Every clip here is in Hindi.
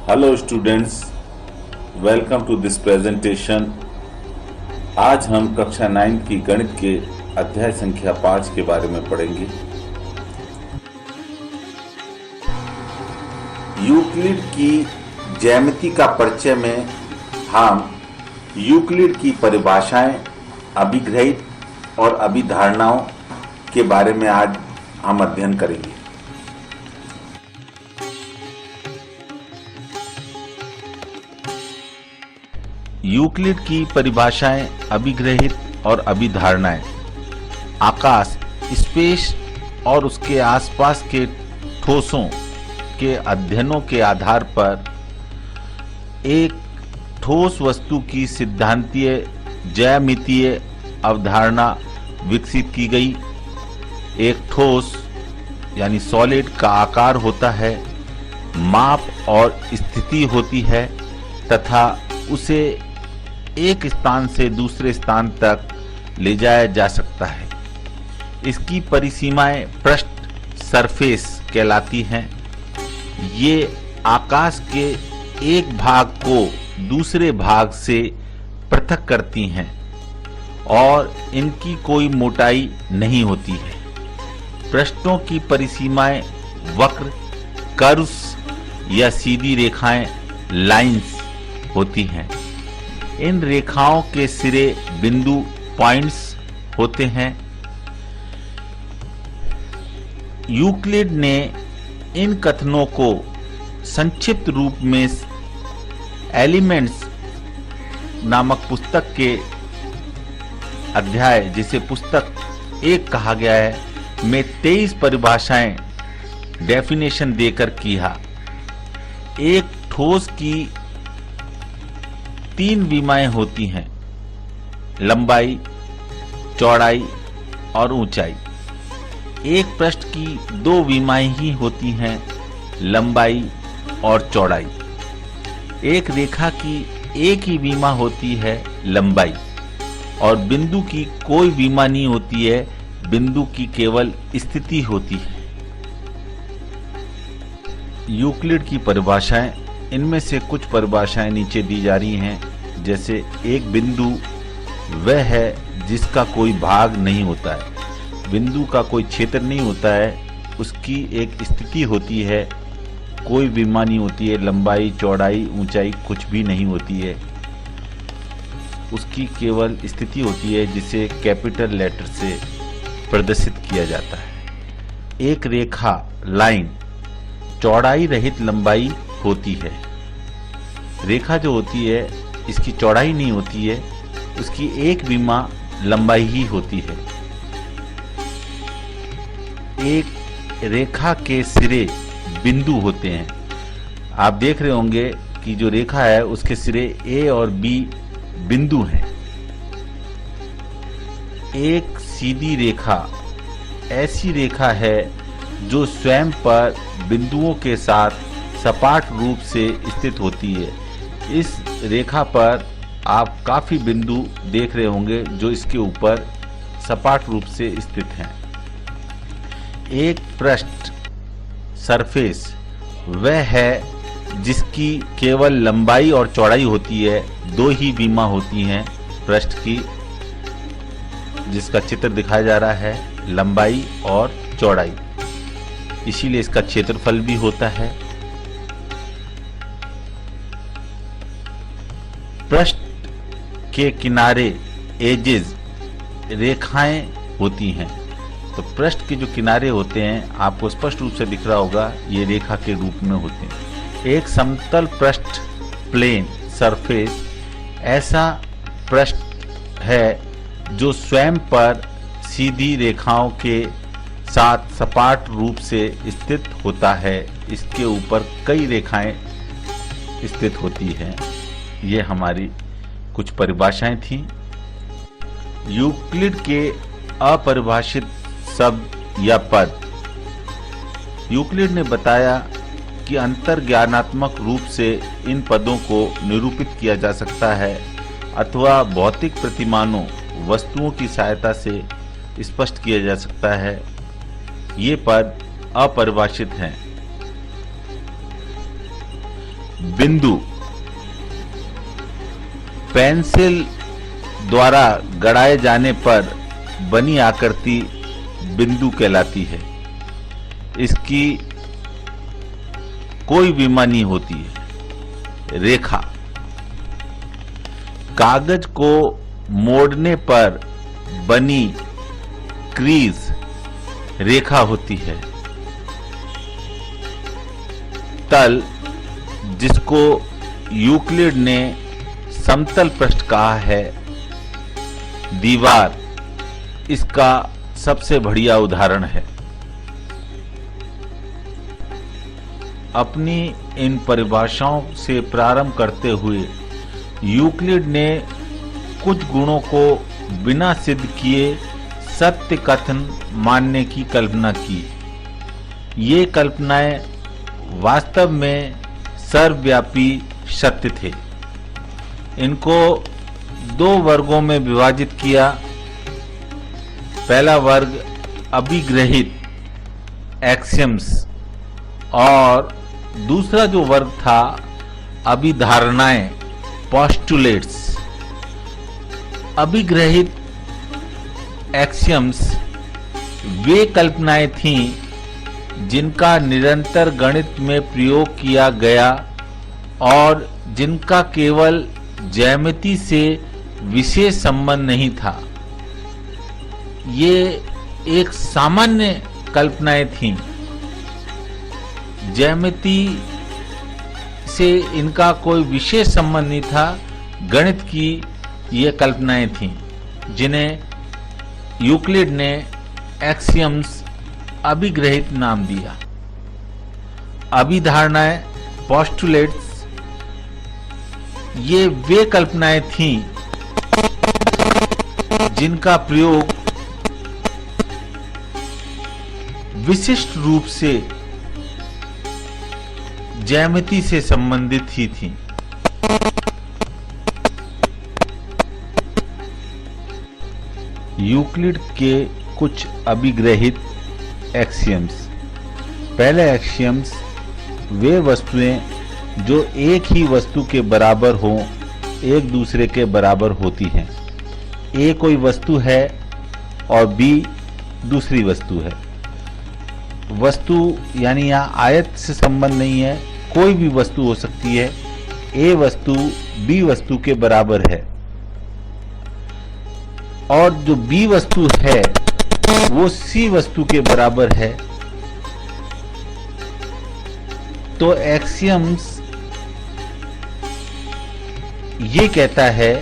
Hello students, welcome to this presentation. आज हम कक्षा 9 की गणित के अध्याय संख्या 5 के बारे में पढ़ेंगे। यूक्लिड की ज्यामिति का परिचय में हम यूक्लिड की परिभाषाएं, अभिग्रहित और अभिधारणाओं के बारे में आज हम अध्ययन करेंगे। यूक्लिड की परिभाषाएं, अभिग्रहित और अभिधारणाएं आकाश, स्पेस और उसके आसपास के ठोसों के अध्ययनों के आधार पर एक ठोस वस्तु की सिद्धांतीय ज्यामितीय अवधारणा विकसित की गई। एक ठोस यानी सॉलिड का आकार होता है, माप और स्थिति होती है तथा उसे एक स्थान से दूसरे स्थान तक ले जाया जा सकता है। इसकी परिसीमाएं पृष्ठ सरफेस कहलाती हैं। ये आकाश के एक भाग को दूसरे भाग से पृथक करती हैं और इनकी कोई मोटाई नहीं होती है। पृष्ठों की परिसीमाएं वक्र, कर्व्स या सीधी रेखाएं, लाइंस होती हैं। इन रेखाओं के सिरे बिंदु, पॉइंट्स होते हैं। यूक्लिड ने इन कथनों को संक्षिप्त रूप में एलिमेंट्स नामक पुस्तक के अध्याय, जिसे पुस्तक 1 कहा गया है, में 23 परिभाषाएं डेफिनेशन देकर किया। एक ठोस की 3 विमाएं होती हैं, लंबाई, चौड़ाई और ऊंचाई। एक पृष्ठ की 2 विमाएं ही होती हैं, लंबाई और चौड़ाई। एक रेखा की एक ही विमा होती है, लंबाई, और बिंदु की कोई विमा नहीं होती है, बिंदु की केवल स्थिति होती है। यूक्लिड की परिभाषाएं, इनमें से कुछ परिभाषाएं नीचे दी जा रही हैं। जैसे एक बिंदु वह है जिसका कोई भाग नहीं होता है, बिंदु का कोई क्षेत्र नहीं होता है, उसकी एक स्थिति होती है, कोई विमा नहीं होती है, लंबाई, चौड़ाई, ऊंचाई कुछ भी नहीं होती है, उसकी केवल स्थिति होती है जिसे कैपिटल लेटर से प्रदर्शित किया जाता है। एक रेखा, लाइन, चौड़ाई रहित लंबाई होती है। रेखा जो होती है, इसकी चौड़ाई नहीं होती है, उसकी एक विमा लंबाई ही होती है। एक रेखा के सिरे बिंदु होते हैं। आप देख रहे होंगे कि जो रेखा है उसके सिरे ए और बी बिंदु हैं। एक सीधी रेखा ऐसी रेखा है जो स्वयं पर बिंदुओं के साथ सपाट रूप से स्थित होती है। इस रेखा पर आप काफी बिंदु देख रहे होंगे जो इसके ऊपर सपाट रूप से स्थित हैं। एक पृष्ठ, सरफेस, वह है जिसकी केवल लंबाई और चौड़ाई होती है, 2 ही विमा होती हैं पृष्ठ की, जिसका चित्र दिखाया जा रहा है, लंबाई और चौड़ाई। इसीलिए इसका क्षेत्रफल भी होता है। पृष्ठ के किनारे, एजेस, रेखाएं होती हैं। तो पृष्ठ के जो किनारे होते हैं, आपको स्पष्ट रूप से दिख रहा होगा, ये रेखा के रूप में होते हैं। एक समतल पृष्ठ, प्लेन सरफेस, ऐसा पृष्ठ है जो स्वयं पर सीधी रेखाओं के साथ सपाट रूप से स्थित होता है। इसके ऊपर कई रेखाएं स्थित होती हैं। ये हमारी कुछ परिभाषाएं थीं। यूक्लिड के अपरिभाषित शब्द या पद। यूक्लिड ने बताया कि अंतर्ज्ञानात्मक रूप से इन पदों को निरूपित किया जा सकता है अथवा भौतिक प्रतिमानों, वस्तुओं की सहायता से स्पष्ट किया जा सकता है। ये पद अपरिभाषित हैं। बिंदु पेंसिल द्वारा गड़ाए जाने पर बनी आकृति बिंदु कहलाती है। इसकी कोई विमा नहीं होती है। रेखा कागज को मोड़ने पर बनी क्रीज रेखा होती है। तल, जिसको यूक्लिड ने समतल पृष्ठ कहा है, दीवार इसका सबसे बढ़िया उदाहरण है। अपनी इन परिभाषाओं से प्रारंभ करते हुए यूक्लिड ने कुछ गुणों को बिना सिद्ध किए सत्य कथन मानने की कल्पना की। ये कल्पनाएं वास्तव में सर्वव्यापी सत्य थे। इनको दो वर्गों में विभाजित किया। पहला वर्ग अभिग्रहित एक्सियम्स और दूसरा जो वर्ग था अभिधारणाएं पोस्टुलेट्स। अभिग्रहित एक्सियम्स वे कल्पनाएं थीं जिनका निरंतर गणित में प्रयोग किया गया और जिनका केवल ज्यामिति से विशेष संबंध नहीं था। ये एक सामान्य कल्पनाएं थीं। ज्यामिति से इनका कोई विशेष संबंध नहीं था। गणित की ये कल्पनाएं थीं जिन्हें यूक्लिड ने एक्सियम्स अभिग्रहित नाम दिया। अभिधारणाएं पोस्टुलेट्स ये वे कल्पनाएं थीं जिनका प्रयोग विशिष्ट रूप से ज्यामिति से संबंधित ही थी। यूक्लिड के कुछ अभिग्रहित एक्सियम्स। पहले एक्सियम्स वे वस्तुएं जो एक ही वस्तु के बराबर हों एक दूसरे के बराबर होती हैं। ए कोई वस्तु है और बी दूसरी वस्तु है। वस्तु यानी यहाँ आयत से संबंध नहीं है, कोई भी वस्तु हो सकती है। ए वस्तु बी वस्तु के बराबर है और जो बी वस्तु है वो सी वस्तु के बराबर है। तो एक्सियम्स ये कहता है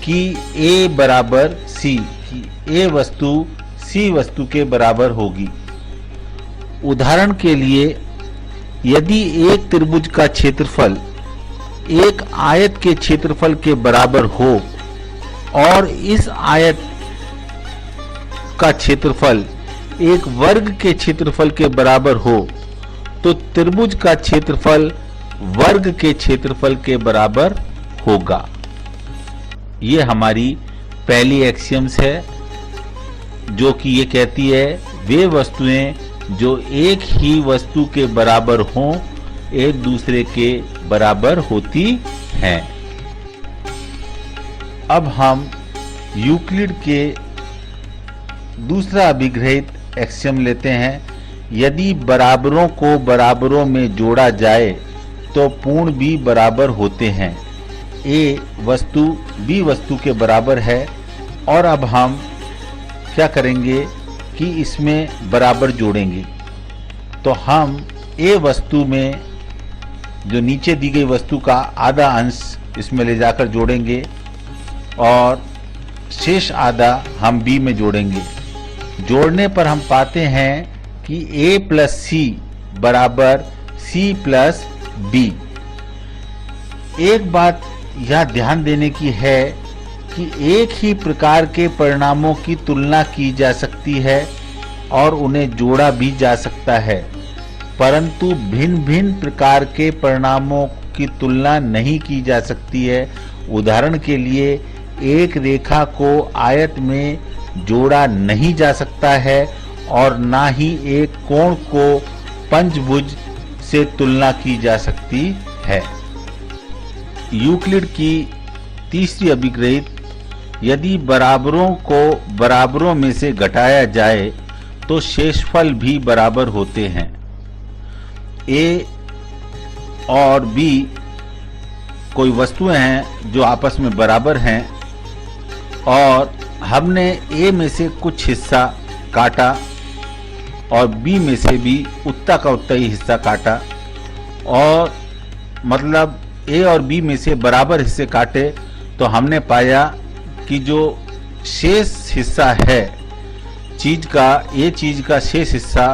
कि ए बराबर सी, कि ए वस्तु सी वस्तु के बराबर होगी। उदाहरण के लिए यदि एक त्रिभुज का क्षेत्रफल एक आयत के क्षेत्रफल के बराबर हो और इस आयत का क्षेत्रफल एक वर्ग के क्षेत्रफल के बराबर हो तो त्रिभुज का क्षेत्रफल वर्ग के क्षेत्रफल के बराबर होगा। ये हमारी पहली एक्सियम्स है जो कि ये कहती है वे वस्तुएं जो एक ही वस्तु के बराबर हों एक दूसरे के बराबर होती हैं। अब हम यूक्लिड के दूसरा अभिग्रहित एक्सियम लेते हैं। यदि बराबरों को बराबरों में जोड़ा जाए तो पूर्ण भी बराबर होते हैं। ए वस्तु बी वस्तु के बराबर है और अब हम क्या करेंगे कि इसमें बराबर जोड़ेंगे। तो हम ए वस्तु में जो नीचे दी गई वस्तु का आधा अंश इसमें ले जाकर जोड़ेंगे और शेष आधा हम बी में जोड़ेंगे। जोड़ने पर हम पाते हैं कि ए प्लस सी बराबर सी प्लस बी। एक बात यह ध्यान देने की है कि एक ही प्रकार के परिणामों की तुलना की जा सकती है और उन्हें जोड़ा भी जा सकता है, परंतु भिन्न भिन्न प्रकार के परिणामों की तुलना नहीं की जा सकती है। उदाहरण के लिए एक रेखा को आयत में जोड़ा नहीं जा सकता है और ना ही एक कोण को पंचभुज से तुलना की जा सकती है। यूक्लिड की तीसरी अभिग्रहित, यदि बराबरों को बराबरों में से घटाया जाए तो शेषफल भी बराबर होते हैं। ए और बी कोई वस्तुएं हैं जो आपस में बराबर हैं और हमने ए में से कुछ हिस्सा काटा और बी में से भी उतना का उतना ही हिस्सा काटा, और मतलब ए और बी में से बराबर हिस्से काटे तो हमने पाया कि जो शेष हिस्सा है चीज का, ए चीज का शेष हिस्सा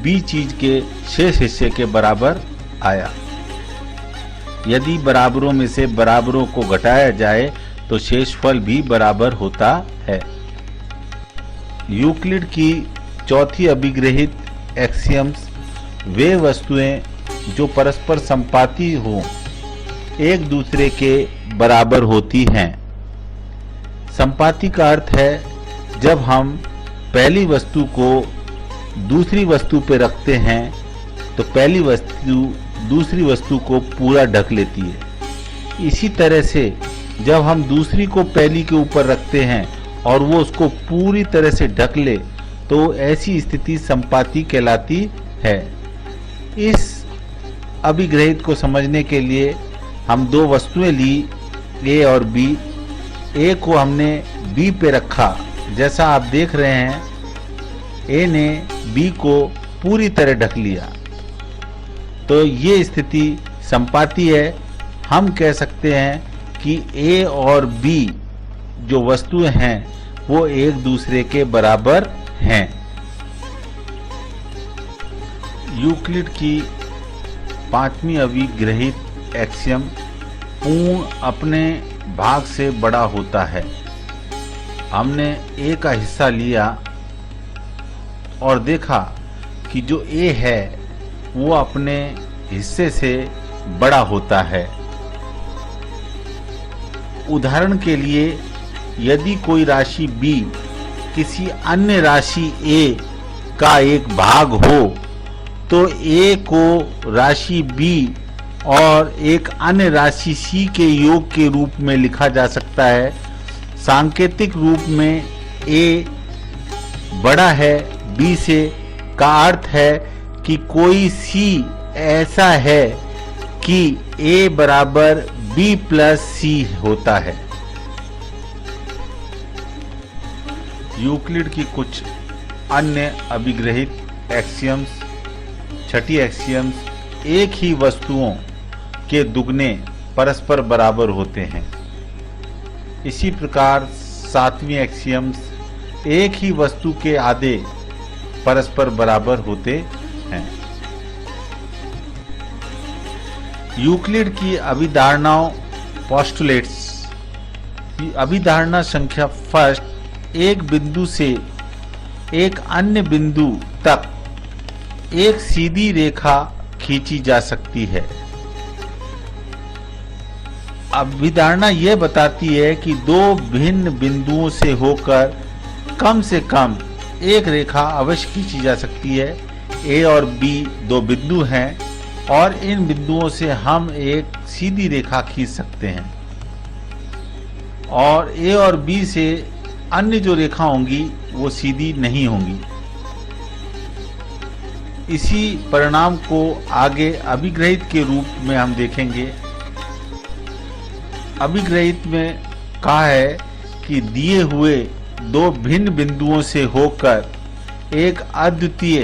बी चीज के शेष हिस्से के बराबर आया। यदि बराबरों में से बराबरों को घटाया जाए तो शेषफल भी बराबर होता है। यूक्लिड की चौथी अभिग्रहित एक्सियम्स वे वस्तुएं जो परस्पर संपाती हो एक दूसरे के बराबर होती हैं। संपाती का अर्थ है जब हम पहली वस्तु को दूसरी वस्तु पर रखते हैं तो पहली वस्तु दूसरी वस्तु को पूरा ढक लेती है। इसी तरह से जब हम दूसरी को पहली के ऊपर रखते हैं और वो उसको पूरी तरह से ढक ले तो ऐसी स्थिति संपाती कहलाती है। इस अभिग्रहित को समझने के लिए हम दो वस्तुएं ली, ए और बी। ए को हमने बी पे रखा, जैसा आप देख रहे हैं ए ने बी को पूरी तरह ढक लिया, तो ये स्थिति संपाती है। हम कह सकते हैं कि ए और बी जो वस्तुएं हैं वो एक दूसरे के बराबर हैं। यूक्लिड की पांचवी अभिग्रहित एक्सियम पूर्ण अपने भाग से बड़ा होता है। हमने ए का हिस्सा लिया और देखा कि जो ए है वो अपने हिस्से से बड़ा होता है। उदाहरण के लिए यदि कोई राशि b किसी अन्य राशि a का एक भाग हो तो a को राशि b और एक अन्य राशि c के योग के रूप में लिखा जा सकता है। सांकेतिक रूप में a बड़ा है b से का अर्थ है कि कोई c ऐसा है कि a बराबर b प्लस c होता है। यूक्लिड की कुछ अन्य अभिग्रहित एक्सियम्स, छठी एक्सियम्स एक ही वस्तुओं के दुगने परस्पर बराबर होते हैं। इसी प्रकार सातवीं एक्सियम्स एक ही वस्तु के आधे परस्पर बराबर होते हैं। यूक्लिड की अभिधारणाओं, पोस्टुलेट्स। अभिधारणा संख्या फर्स्ट, एक बिंदु से एक अन्य बिंदु तक एक सीधी रेखा खींची जा सकती है। अभिधारणा यह बताती है कि दो भिन्न बिंदुओं से होकर कम से कम एक रेखा अवश्य खींची जा सकती है। ए और बी दो बिंदु हैं और इन बिंदुओं से हम एक सीधी रेखा खींच सकते हैं और ए और बी से अन्य जो रेखा होंगी वो सीधी नहीं होंगी। इसी परिणाम को आगे अभिग्रहित के रूप में हम देखेंगे। अभिग्रहित में कहा है कि दिए हुए दो भिन्न बिंदुओं से होकर एक अद्वितीय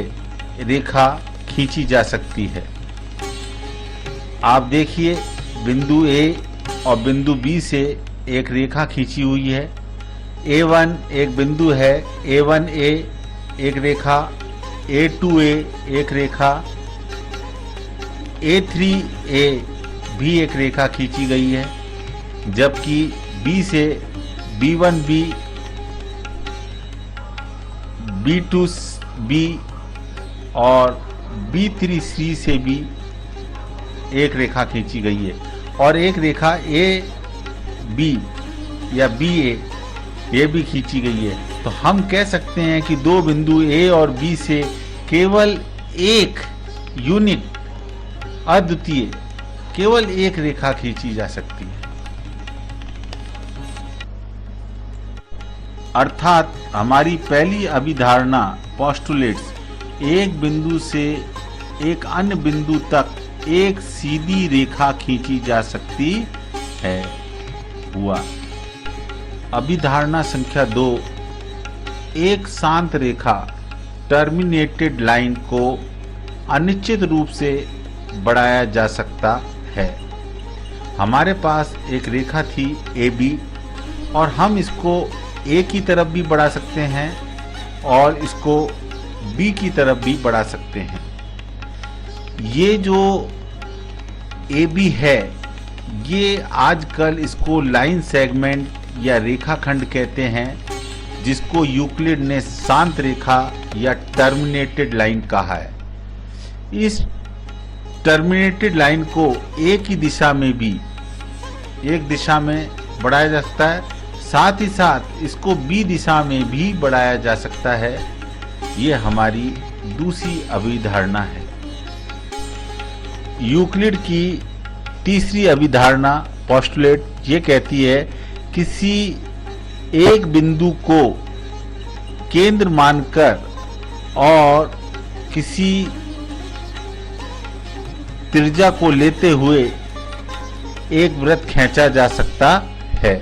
रेखा खींची जा सकती है। आप देखिए बिंदु ए और बिंदु बी से एक रेखा खींची हुई है। A1 एक बिंदु है, A1A एक रेखा, A2A एक रेखा, A3A भी एक रेखा खींची गई है, जबकि B से B1B, B2B और B3C से भी एक रेखा खींची गई है और एक रेखा AB या BA ये भी खींची गई है। तो हम कह सकते हैं कि दो बिंदु A और B से केवल एक यूनिट अद्वितीय केवल एक रेखा खींची जा सकती है। अर्थात हमारी पहली अभिधारणा पोस्टुलेट्स एक बिंदु से एक अन्य बिंदु तक एक सीधी रेखा खींची जा सकती है हुआ। अभिधारणा संख्या 2, एक शांत रेखा टर्मिनेटेड लाइन को अनिश्चित रूप से बढ़ाया जा सकता है। हमारे पास एक रेखा थी AB और हम इसको A की तरफ भी बढ़ा सकते हैं और इसको B की तरफ भी बढ़ा सकते हैं। ये जो AB है, ये आजकल इसको लाइन सेगमेंट या रेखाखंड कहते हैं, जिसको यूक्लिड ने शांत रेखा या टर्मिनेटेड लाइन कहा है। इस टर्मिनेटेड लाइन को एक ही दिशा में भी एक दिशा में बढ़ाया जा सकता है, साथ ही साथ इसको B दिशा में भी बढ़ाया जा सकता है। ये हमारी दूसरी अभिधारणा है। यूक्लिड की तीसरी अभिधारणा पोस्टुलेट ये कहती है किसी एक बिंदु को केंद्र मानकर और किसी त्रिज्या को लेते हुए एक वृत्त खींचा जा सकता है।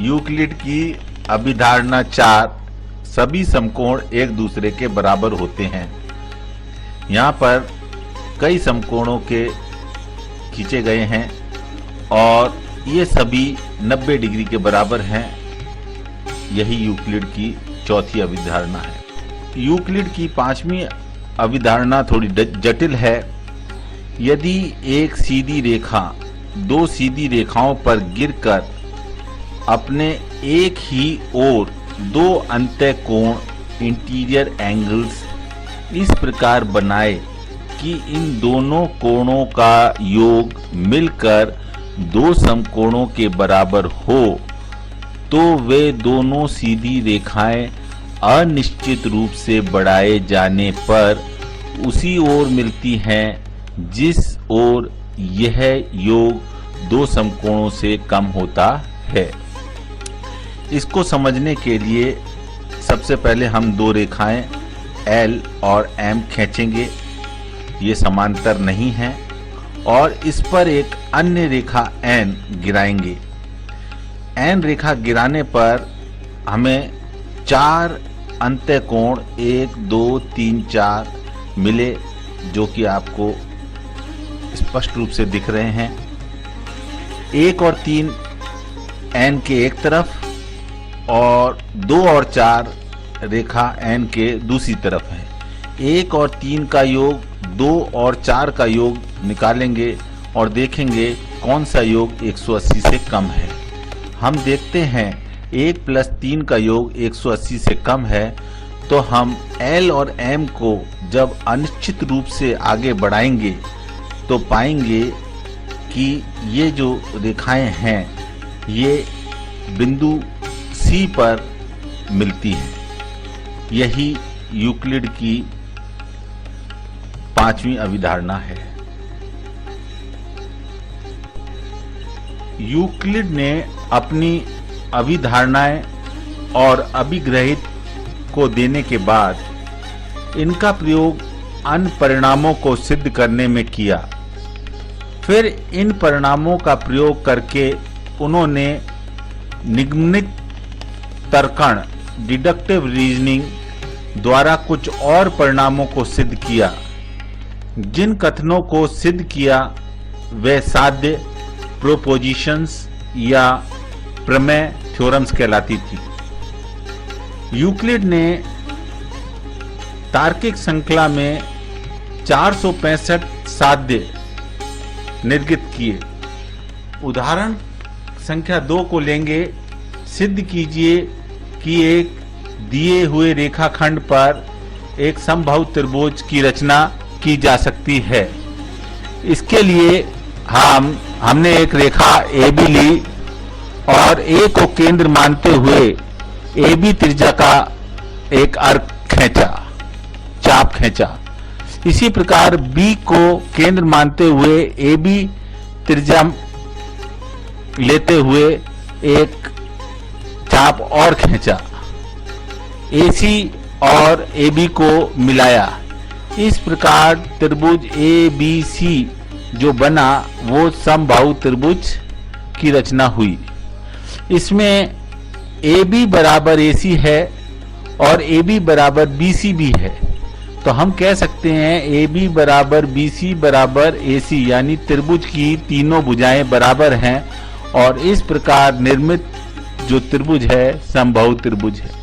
यूक्लिड की अभिधारणा 4, सभी समकोण एक दूसरे के बराबर होते हैं। यहाँ पर कई समकोणों के खींचे गए हैं और ये सभी 90 डिग्री के बराबर हैं। यही यूक्लिड की चौथी अभिधारणा है। यूक्लिड की पांचवी अभिधारणा थोड़ी जटिल है। यदि एक सीधी रेखा दो सीधी रेखाओं पर गिरकर अपने एक ही ओर दो अंतः कोण इंटीरियर एंगल्स इस प्रकार बनाए कि इन दोनों कोणों का योग मिलकर दो समकोणों के बराबर हो, तो वे दोनों सीधी रेखाएं अनिश्चित रूप से बढ़ाए जाने पर उसी ओर मिलती हैं जिस ओर यह योग दो समकोणों से कम होता है। इसको समझने के लिए सबसे पहले हम दो रेखाएं L और M खींचेंगे। ये समांतर नहीं हैं और इस पर एक अन्य रेखा N गिराएंगे। N रेखा गिराने पर हमें 4 अंतः कोण 1, 2, 3, 4 मिले, जो कि आपको स्पष्ट रूप से दिख रहे हैं। 1 और 3 N के एक तरफ और 2 और 4 रेखा N के दूसरी तरफ है। 1 और 3 का योग 2 और 4 का योग निकालेंगे और देखेंगे कौन सा योग 180 से कम है। हम देखते हैं 1 + 3 का योग 180 से कम है, तो हम L और M को जब अनिश्चित रूप से आगे बढ़ाएंगे तो पाएंगे कि ये जो रेखाएं हैं ये बिंदु C पर मिलती हैं। यही यूक्लिड की पांचवी अभिधारणा है। यूक्लिड ने अपनी अभिधारणाएं और अभिग्रहित को देने के बाद इनका प्रयोग अन्य परिणामों को सिद्ध करने में किया। फिर इन परिणामों का प्रयोग करके उन्होंने निगमनित तर्कण डिडक्टिव रीजनिंग द्वारा कुछ और परिणामों को सिद्ध किया। जिन कथनों को सिद्ध किया वे साध्य प्रोपोजिशंस या प्रमेय थ्योरम्स कहलाती थी। यूक्लिड ने तार्किक श्रृंखला में 465 साध्य निर्मित किए। उदाहरण संख्या 2 को लेंगे। सिद्ध कीजिए कि एक दिए हुए रेखाखंड पर एक समबाहु त्रिभुज की रचना की जा सकती है। इसके लिए हमने एक रेखा AB ली और A को केंद्र मानते हुए AB त्रिज्या का एक अर्क खींचा। चाप खींचा। इसी प्रकार बी को केंद्र मानते हुए ए बी त्रिज्या लेते हुए एक चाप और खींचा। AC और AB को मिलाया। इस प्रकार त्रिभुज ABC जो बना वो समबाहु त्रिभुज की रचना हुई। इसमें AB बराबर AC है और AB बराबर BC भी है, तो हम कह सकते हैं AB बराबर BC बराबर AC, यानी त्रिभुज की तीनों भुजाएं बराबर हैं और इस प्रकार निर्मित जो त्रिभुज है समबाहु त्रिभुज है।